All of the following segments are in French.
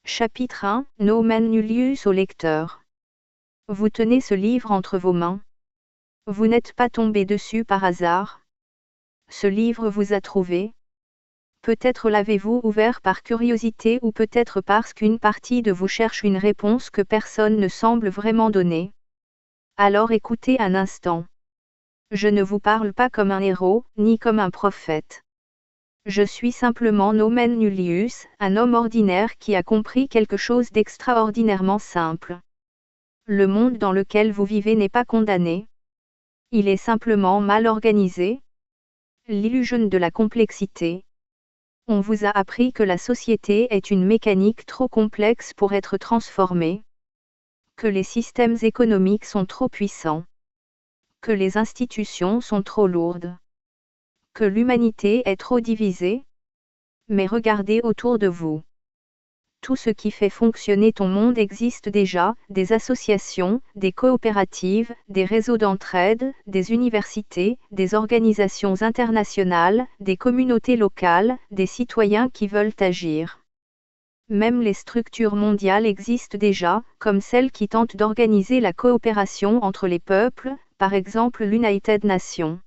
Chapitre 1, Nomen nullius au lecteur. Vous tenez ce livre entre vos mains. Vous n'êtes pas tombé dessus par hasard. Ce livre vous a trouvé. Peut-être l'avez-vous ouvert par curiosité ou peut-être parce qu'une partie de vous cherche une réponse que personne ne semble vraiment donner. Alors écoutez un instant. Je ne vous parle pas comme un héros, ni comme un prophète. Je suis simplement Nomen nullius, un homme ordinaire qui a compris quelque chose d'extraordinairement simple. Le monde dans lequel vous vivez n'est pas condamné. Il est simplement mal organisé. L'illusion de la complexité. On vous a appris que la société est une mécanique trop complexe pour être transformée. Que les systèmes économiques sont trop puissants. Que les institutions sont trop lourdes. Que l'humanité est trop divisée. Mais regardez autour de vous. Tout ce qui fait fonctionner ton monde existe déjà, des associations, des coopératives, des réseaux d'entraide, des universités, des organisations internationales, des communautés locales, des citoyens qui veulent agir. Même les structures mondiales existent déjà, comme celles qui tentent d'organiser la coopération entre les peuples, par exemple l'United Nations.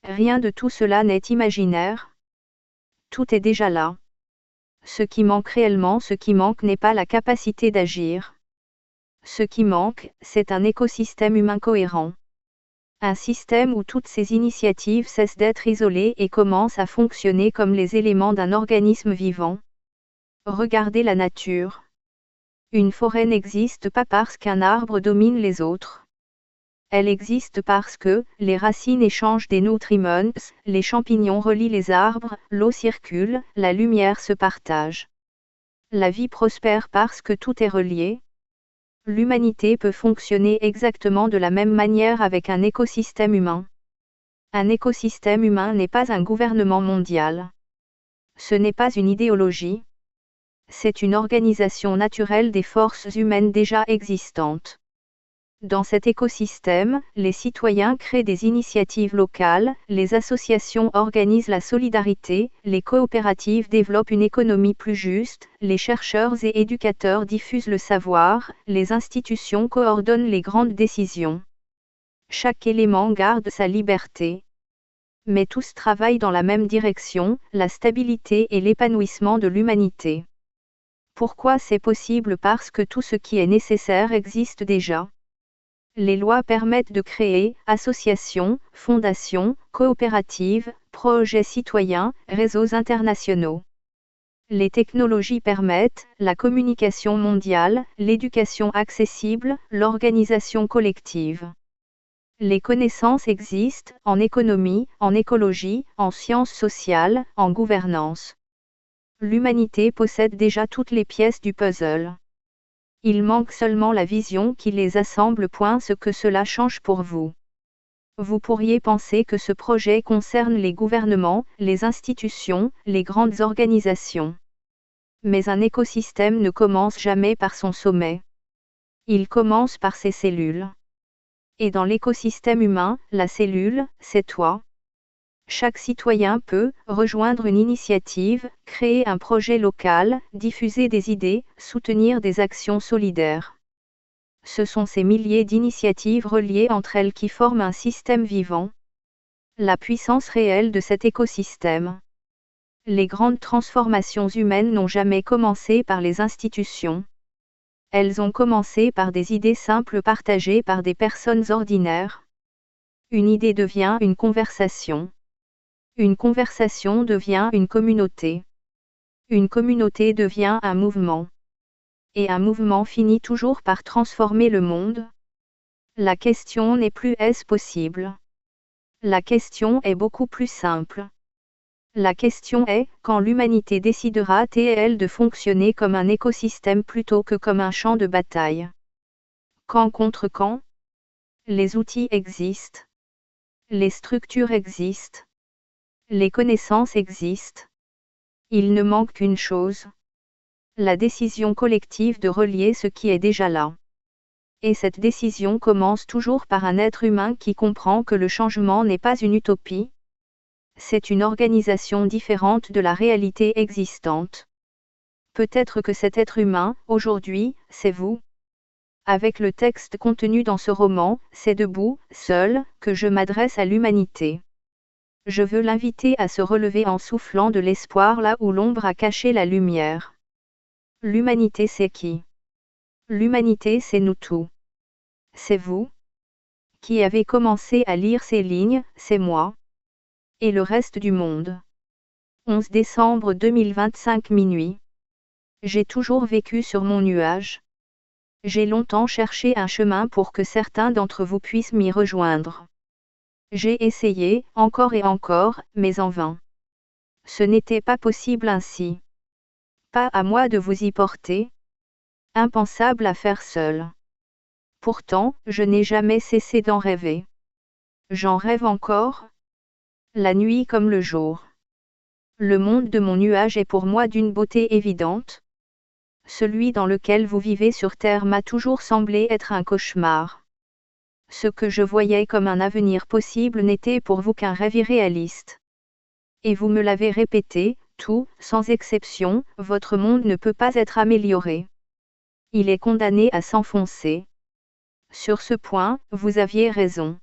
Rien de tout cela n'est imaginaire. Tout est déjà là. Ce qui manque n'est pas la capacité d'agir. Ce qui manque, c'est un écosystème humain cohérent. Un système où toutes ces initiatives cessent d'être isolées et commencent à fonctionner comme les éléments d'un organisme vivant. Regardez la nature. Une forêt n'existe pas parce qu'un arbre domine les autres. Elle existe parce que les racines échangent des nutriments, les champignons relient les arbres, l'eau circule, la lumière se partage. La vie prospère parce que tout est relié. L'humanité peut fonctionner exactement de la même manière avec un écosystème humain. Un écosystème humain n'est pas un gouvernement mondial. Ce n'est pas une idéologie. C'est une organisation naturelle des forces humaines déjà existantes. Dans cet écosystème, les citoyens créent des initiatives locales, les associations organisent la solidarité, les coopératives développent une économie plus juste, les chercheurs et éducateurs diffusent le savoir, les institutions coordonnent les grandes décisions. Chaque élément garde sa liberté. Mais tous travaillent dans la même direction, la stabilité et l'épanouissement de l'humanité. Pourquoi c'est possible? Parce que tout ce qui est nécessaire existe déjà. Les lois permettent de créer associations, fondations, coopératives, projets citoyens, réseaux internationaux. Les technologies permettent la communication mondiale, l'éducation accessible, l'organisation collective. Les connaissances existent en économie, en écologie, en sciences sociales, en gouvernance. L'humanité possède déjà toutes les pièces du puzzle. Il manque seulement la vision qui les assemble. Ce que cela change pour vous. Vous pourriez penser que ce projet concerne les gouvernements, les institutions, les grandes organisations. Mais un écosystème ne commence jamais par son sommet. Il commence par ses cellules. Et dans l'écosystème humain, la cellule, c'est toi. Chaque citoyen peut rejoindre une initiative, créer un projet local, diffuser des idées, soutenir des actions solidaires. Ce sont ces milliers d'initiatives reliées entre elles qui forment un système vivant. La puissance réelle de cet écosystème. Les grandes transformations humaines n'ont jamais commencé par les institutions. Elles ont commencé par des idées simples partagées par des personnes ordinaires. Une idée devient une conversation. Une conversation devient une communauté. Une communauté devient un mouvement. Et un mouvement finit toujours par transformer le monde. La question n'est plus est-ce possible? La question est beaucoup plus simple. La question est, quand l'humanité décidera-t-elle de fonctionner comme un écosystème plutôt que comme un champ de bataille? Quand contre quand? Les outils existent. Les structures existent. Les connaissances existent. Il ne manque qu'une chose. La décision collective de relier ce qui est déjà là. Et cette décision commence toujours par un être humain qui comprend que le changement n'est pas une utopie. C'est une organisation différente de la réalité existante. Peut-être que cet être humain, aujourd'hui, c'est vous. Avec le texte contenu dans ce roman, c'est debout, seul, que je m'adresse à l'humanité. Je veux l'inviter à se relever en soufflant de l'espoir là où l'ombre a caché la lumière. L'humanité c'est qui? L'humanité c'est nous tous. C'est vous qui avez commencé à lire ces lignes, c'est moi. Et le reste du monde. 11 décembre 2025 minuit. J'ai toujours vécu sur mon nuage. J'ai longtemps cherché un chemin pour que certains d'entre vous puissent m'y rejoindre. J'ai essayé, encore et encore, mais en vain. Ce n'était pas possible ainsi. Pas à moi de vous y porter. Impensable à faire seul. Pourtant, je n'ai jamais cessé d'en rêver. J'en rêve encore. La nuit comme le jour. Le monde de mon nuage est pour moi d'une beauté évidente. Celui dans lequel vous vivez sur Terre m'a toujours semblé être un cauchemar. Ce que je voyais comme un avenir possible n'était pour vous qu'un rêve irréaliste. Et vous me l'avez répété, tout, sans exception, votre monde ne peut pas être amélioré. Il est condamné à s'enfoncer. Sur ce point, vous aviez raison.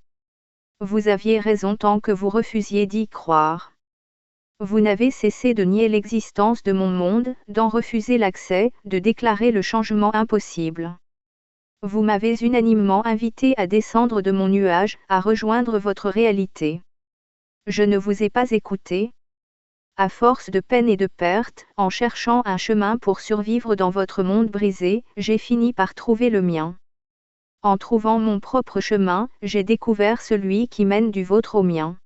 Vous aviez raison tant que vous refusiez d'y croire. Vous n'avez cessé de nier l'existence de mon monde, d'en refuser l'accès, de déclarer le changement impossible. Vous m'avez unanimement invité à descendre de mon nuage, à rejoindre votre réalité. Je ne vous ai pas écouté. À force de peine et de perte, en cherchant un chemin pour survivre dans votre monde brisé, j'ai fini par trouver le mien. En trouvant mon propre chemin, j'ai découvert celui qui mène du vôtre au mien.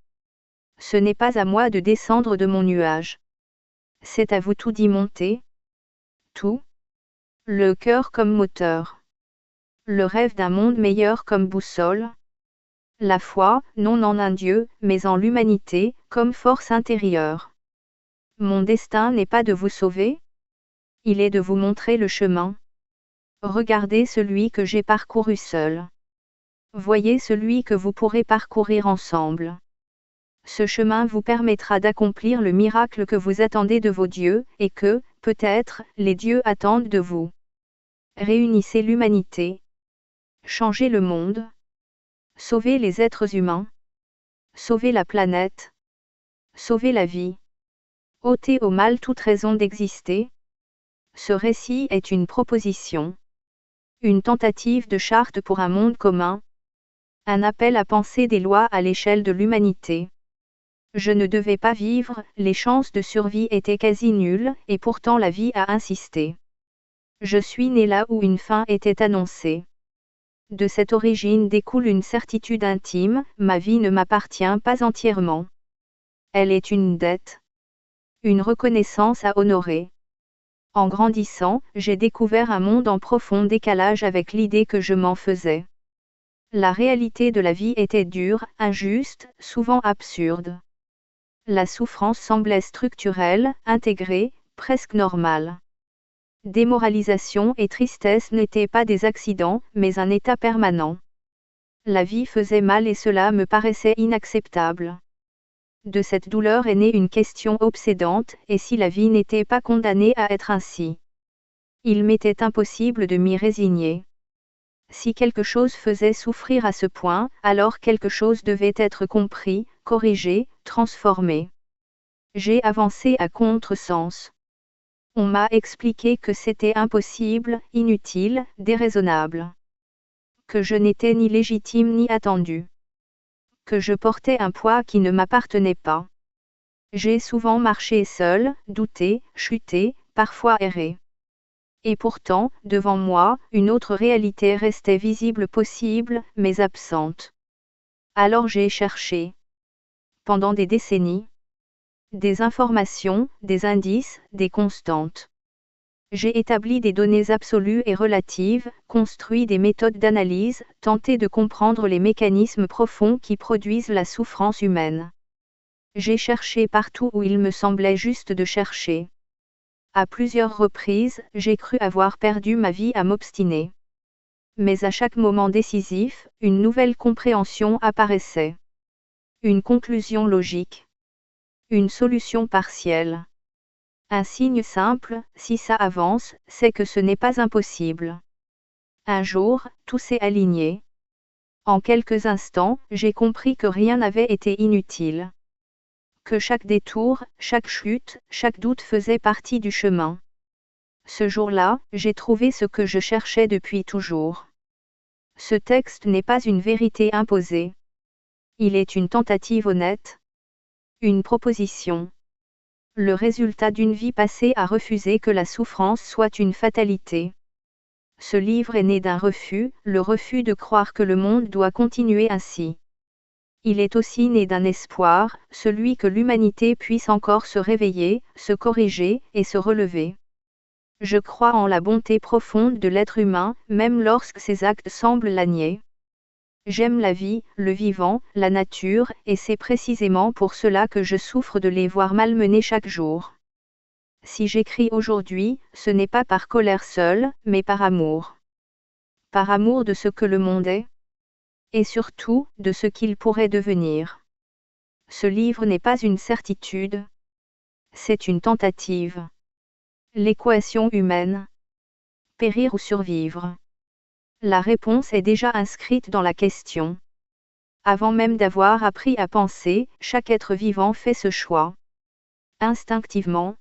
Ce n'est pas à moi de descendre de mon nuage. C'est à vous tout d'y monter. Tout. Le cœur comme moteur. Le rêve d'un monde meilleur comme boussole. La foi, non en un Dieu, mais en l'humanité, comme force intérieure. Mon destin n'est pas de vous sauver. Il est de vous montrer le chemin. Regardez celui que j'ai parcouru seul. Voyez celui que vous pourrez parcourir ensemble. Ce chemin vous permettra d'accomplir le miracle que vous attendez de vos dieux, et que, peut-être, les dieux attendent de vous. Réunissez l'humanité. Changez le monde. Sauvez les êtres humains. Sauvez la planète. Sauvez la vie. Ôtez au mal toute raison d'exister. Ce récit est une proposition. Une tentative de charte pour un monde commun. Un appel à penser des lois à l'échelle de l'humanité. Je ne devais pas vivre, les chances de survie étaient quasi nulles, et pourtant la vie a insisté. Je suis né là où une fin était annoncée. De cette origine découle une certitude intime, ma vie ne m'appartient pas entièrement. Elle est une dette. Une reconnaissance à honorer. En grandissant, j'ai découvert un monde en profond décalage avec l'idée que je m'en faisais. La réalité de la vie était dure, injuste, souvent absurde. La souffrance semblait structurelle, intégrée, presque normale. Démoralisation et tristesse n'étaient pas des accidents, mais un état permanent. La vie faisait mal et cela me paraissait inacceptable. De cette douleur est née une question obsédante, et si la vie n'était pas condamnée à être ainsi? Il m'était impossible de m'y résigner. Si quelque chose faisait souffrir à ce point, alors quelque chose devait être compris, corrigé, transformé. J'ai avancé à contresens. On m'a expliqué que c'était impossible, inutile, déraisonnable. Que je n'étais ni légitime ni attendu. Que je portais un poids qui ne m'appartenait pas. J'ai souvent marché seul, douté, chuté, parfois erré. Et pourtant, devant moi, une autre réalité restait visible possible, mais absente. Alors j'ai cherché. Pendant des décennies. Des informations, des indices, des constantes. J'ai établi des données absolues et relatives, construit des méthodes d'analyse, tenté de comprendre les mécanismes profonds qui produisent la souffrance humaine. J'ai cherché partout où il me semblait juste de chercher. À plusieurs reprises, j'ai cru avoir perdu ma vie à m'obstiner. Mais à chaque moment décisif, une nouvelle compréhension apparaissait. Une conclusion logique. Une solution partielle. Un signe simple, si ça avance, c'est que ce n'est pas impossible. Un jour, tout s'est aligné. En quelques instants, j'ai compris que rien n'avait été inutile. Que chaque détour, chaque chute, chaque doute faisait partie du chemin. Ce jour-là, j'ai trouvé ce que je cherchais depuis toujours. Ce texte n'est pas une vérité imposée. Il est une tentative honnête. Une proposition. Le résultat d'une vie passée à refuser que la souffrance soit une fatalité. Ce livre est né d'un refus, le refus de croire que le monde doit continuer ainsi. Il est aussi né d'un espoir, celui que l'humanité puisse encore se réveiller, se corriger, et se relever. Je crois en la bonté profonde de l'être humain, même lorsque ses actes semblent la nier. J'aime la vie, le vivant, la nature, et c'est précisément pour cela que je souffre de les voir malmenés chaque jour. Si j'écris aujourd'hui, ce n'est pas par colère seule, mais par amour. Par amour de ce que le monde est. Et surtout, de ce qu'il pourrait devenir. Ce livre n'est pas une certitude. C'est une tentative. L'équation humaine. Périr ou survivre. La réponse est déjà inscrite dans la question. Avant même d'avoir appris à penser, chaque être vivant fait ce choix. Instinctivement.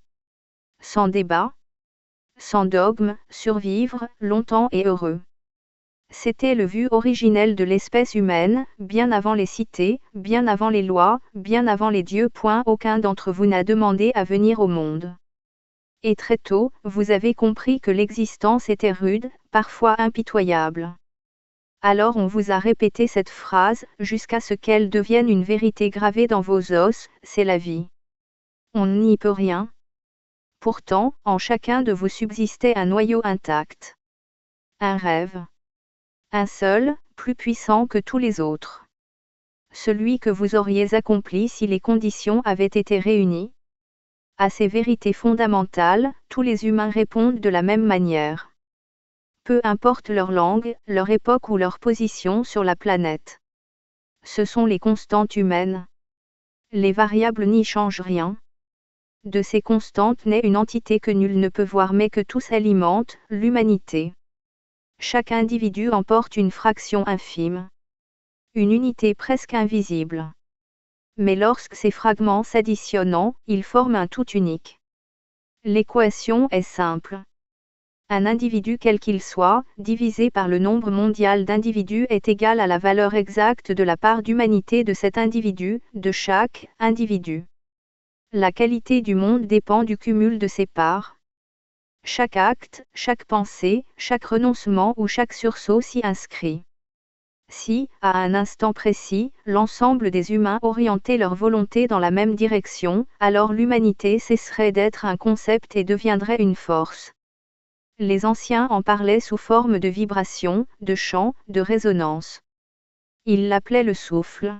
Sans débat. Sans dogme, survivre, longtemps et heureux. C'était le but originel de l'espèce humaine, bien avant les cités, bien avant les lois, bien avant les dieux. Aucun d'entre vous n'a demandé à venir au monde. Et très tôt, vous avez compris que l'existence était rude, parfois impitoyable. Alors on vous a répété cette phrase, jusqu'à ce qu'elle devienne une vérité gravée dans vos os, c'est la vie. On n'y peut rien. Pourtant, en chacun de vous subsistait un noyau intact. Un rêve. Un seul, plus puissant que tous les autres. Celui que vous auriez accompli si les conditions avaient été réunies. À ces vérités fondamentales, tous les humains répondent de la même manière. Peu importe leur langue, leur époque ou leur position sur la planète. Ce sont les constantes humaines. Les variables n'y changent rien. De ces constantes naît une entité que nul ne peut voir mais que tous alimentent, l'humanité. Chaque individu en porte une fraction infime. Une unité presque invisible. Mais lorsque ces fragments s'additionnent, ils forment un tout unique. L'équation est simple. Un individu quel qu'il soit, divisé par le nombre mondial d'individus est égal à la valeur exacte de la part d'humanité de cet individu, de chaque individu. La qualité du monde dépend du cumul de ses parts. Chaque acte, chaque pensée, chaque renoncement ou chaque sursaut s'y inscrit. Si, à un instant précis, l'ensemble des humains orientaient leur volonté dans la même direction, alors l'humanité cesserait d'être un concept et deviendrait une force. Les anciens en parlaient sous forme de vibration, de chant, de résonance. Ils l'appelaient le souffle.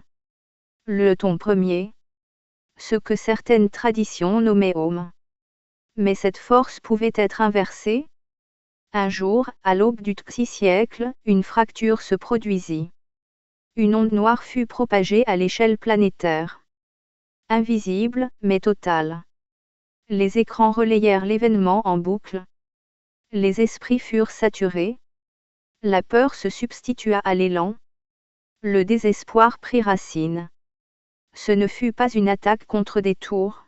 Le ton premier. Ce que certaines traditions nommaient Om. Mais cette force pouvait être inversée. Un jour, à l'aube du XI siècle, une fracture se produisit. Une onde noire fut propagée à l'échelle planétaire. Invisible, mais totale. Les écrans relayèrent l'événement en boucle. Les esprits furent saturés. La peur se substitua à l'élan. Le désespoir prit racine. Ce ne fut pas une attaque contre des tours.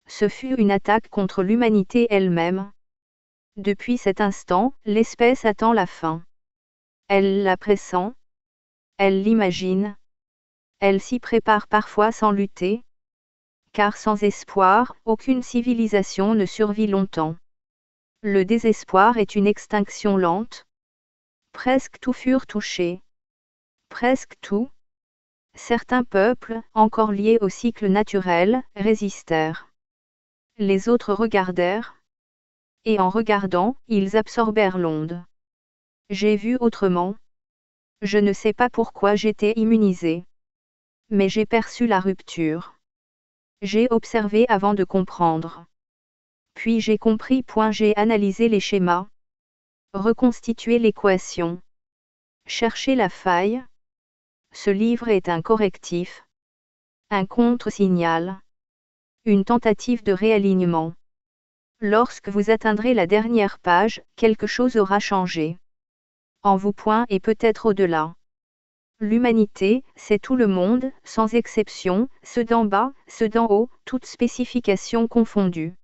Ce fut une attaque contre l'humanité elle-même. Depuis cet instant, l'espèce attend la fin. Elle la pressent. Elle l'imagine. Elle s'y prépare parfois sans lutter. Car sans espoir, aucune civilisation ne survit longtemps. Le désespoir est une extinction lente. Presque tout furent touchés. Presque tout. Certains peuples, encore liés au cycle naturel, résistèrent. Les autres regardèrent. Et en regardant, ils absorbèrent l'onde. J'ai vu autrement. Je ne sais pas pourquoi j'étais immunisé. Mais j'ai perçu la rupture. J'ai observé avant de comprendre. Puis j'ai compris. J'ai analysé les schémas. Reconstitué l'équation. Cherché la faille. Ce livre est un correctif. Un contre-signal. Une tentative de réalignement. Lorsque vous atteindrez la dernière page, quelque chose aura changé. En vous point et peut-être au-delà. L'humanité, c'est tout le monde, sans exception, ceux d'en bas, ceux d'en haut, toutes spécifications confondues.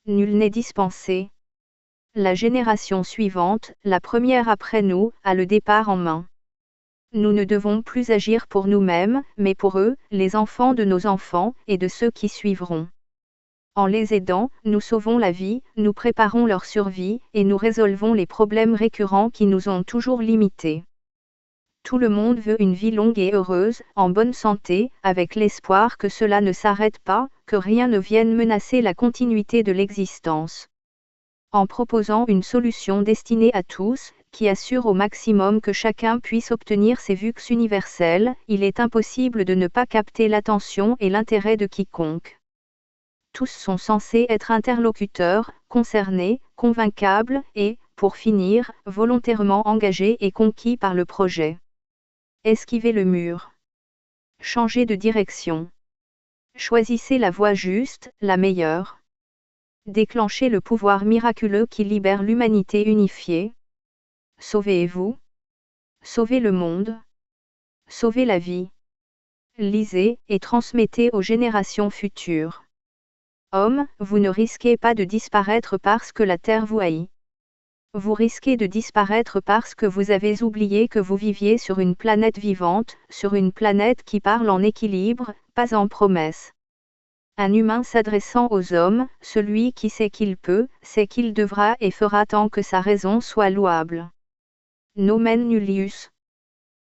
Nul n'est dispensé. La génération suivante, la première après nous, a le départ en main. Nous ne devons plus agir pour nous-mêmes, mais pour eux, les enfants de nos enfants, et de ceux qui suivront. En les aidant, nous sauvons la vie, nous préparons leur survie, et nous résolvons les problèmes récurrents qui nous ont toujours limités. Tout le monde veut une vie longue et heureuse, en bonne santé, avec l'espoir que cela ne s'arrête pas, que rien ne vienne menacer la continuité de l'existence. En proposant une solution destinée à tous, qui assure au maximum que chacun puisse obtenir ses vues universelles, il est impossible de ne pas capter l'attention et l'intérêt de quiconque. Tous sont censés être interlocuteurs, concernés, convaincables et, pour finir, volontairement engagés et conquis par le projet. Esquivez le mur. Changez de direction. Choisissez la voie juste, la meilleure. Déclenchez le pouvoir miraculeux qui libère l'humanité unifiée. Sauvez-vous. Sauvez le monde. Sauvez la vie. Lisez et transmettez aux générations futures. Hommes, vous ne risquez pas de disparaître parce que la Terre vous haït. Vous risquez de disparaître parce que vous avez oublié que vous viviez sur une planète vivante, sur une planète qui parle en équilibre, pas en promesse. Un humain s'adressant aux hommes, celui qui sait qu'il peut, sait qu'il devra et fera tant que sa raison soit louable. Nomen nullius.